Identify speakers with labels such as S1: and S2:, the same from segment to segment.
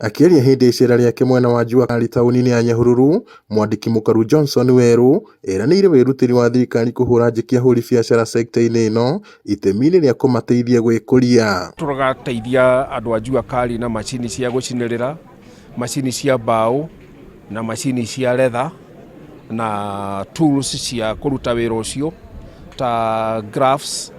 S1: Akĩaria hĩndĩ icera rĩake mwena wa Jua Kali taũni-inĩ ya Nyahururu, mwandĩki mũkaru Johnson Werũ eranĩire wĩrutĩri wa thirikari kũhũra njeki ahũri biacara sector-inĩ ĩno itemi-inĩ rĩa kũmateithia gwĩkũria.
S2: Tũgateithia andũ a Jua Kali na macini cia gũcinĩrĩra, macini cia mbaũ na macini cia leather na tools cia kũruta wĩra ũcio ta graphs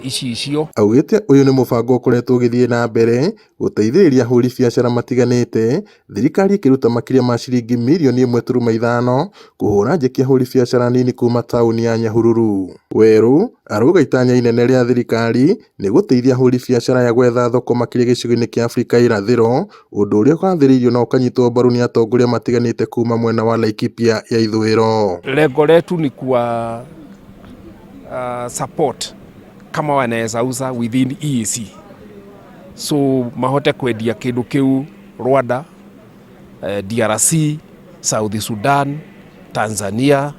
S2: icio.
S1: Augĩte ũyũ nĩ mũbango ũkoretwo ũgĩthiĩ na mbere gũteithĩrĩria ahũri biacara matiganĩte, thirikari ĩkĩruta makĩria ma ciringi mirioni 1.5 kũhũra njeki ahũri biacara nini kuma taũni ya Nyahururu. Werũ arauga itanya inene rĩa thirikari nĩ gũteithia ahũri biacara ya gwetha thoko makĩria gĩcigo-inĩ kĩa Afrika irathĩro, ũndũ ũrĩa ũgathĩrĩirio na ũkanyitwo mbaru nĩ atongoria matiganĩte kuma mwena wa Laikipia ya ithũĩro.
S2: Lengo letu ni kwa support kama wanaweza uza within EAC, so mahote kwendia kĩndũ kĩu Rwanda, DRC, South Sudan, Tanzania,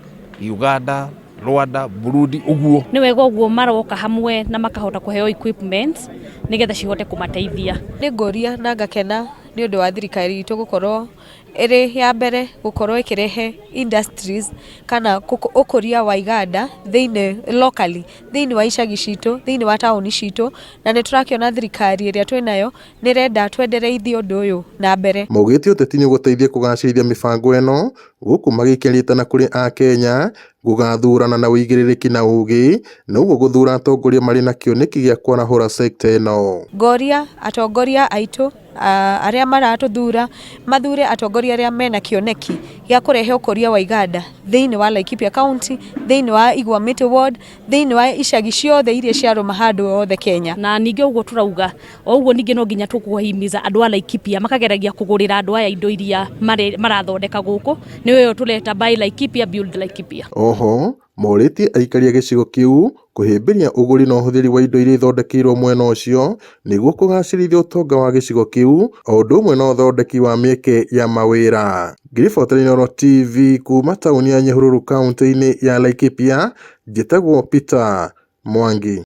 S2: Uganda, Rwanda, Burundi uguo.
S3: Nĩ wega uguo maroka hamwe na makahota kũheo equipment nĩgetha cihote kũmateithia.
S4: Nĩ ngoria na ngakena nĩ ũndũ wa thirikari itũ gũkorwo ĩrĩ ya mbere gũkorwo ĩkĩrehe industries kana ũkũria wa iganda locally thĩinĩ wa icagi citũ, thĩinĩ wa taũni citũ, na nĩ tũrakĩona thirikari ĩrĩa twĩnayo nĩ renda twendereithie ũndũ ũyũ na mbere.
S1: Maugĩte ũteti nĩ ũgũteithia kũgacĩrithia mĩbango ĩno gũkũ magĩkĩrĩtana kũrĩ a Kenya gũgathurana na ũigĩrĩrĩki na ũgĩ, na ũguo gũthura atongoria marĩ na kĩoneki gĩa kwanahũra sector ĩno.
S4: Ngoria atongoria aitũ arĩa maratũthura mathure atongoria arĩa mena kĩoneki gĩa kũrehe ũkũria wa iganda thĩinĩ wa Laikipia County, thĩinĩ wa Igwamĩtĩ Ward, thĩinĩ wa icagi ciothe iria ciarũma handũ othe Kenya.
S3: Na ningĩ ũguo tũrauga o ũguo ningĩ no nginya tũkũhimiza andũ a Laikipia makageragia kũgũrĩra andũ aya indo iria marathondeka gũkũ, nĩ wewe tũleta buy Laikipia build Laikipia.
S1: Oho morĩtie aikari a gĩcigo kĩu kũhĩmbĩria ũgũri na ũhũthĩri wa indo iria ithondekeirwo mwena ũcio nĩguo kũgacĩrithia ũtonga wa gĩcigo kĩu o ũndũ ũmwe na ũthondeki wa mĩeke ya mawĩra. Ngiribotanĩro TV kuma taũni ya Nyahururu kaunti-inĩ ya Laikipia, njĩtagwo Peter Mwangi.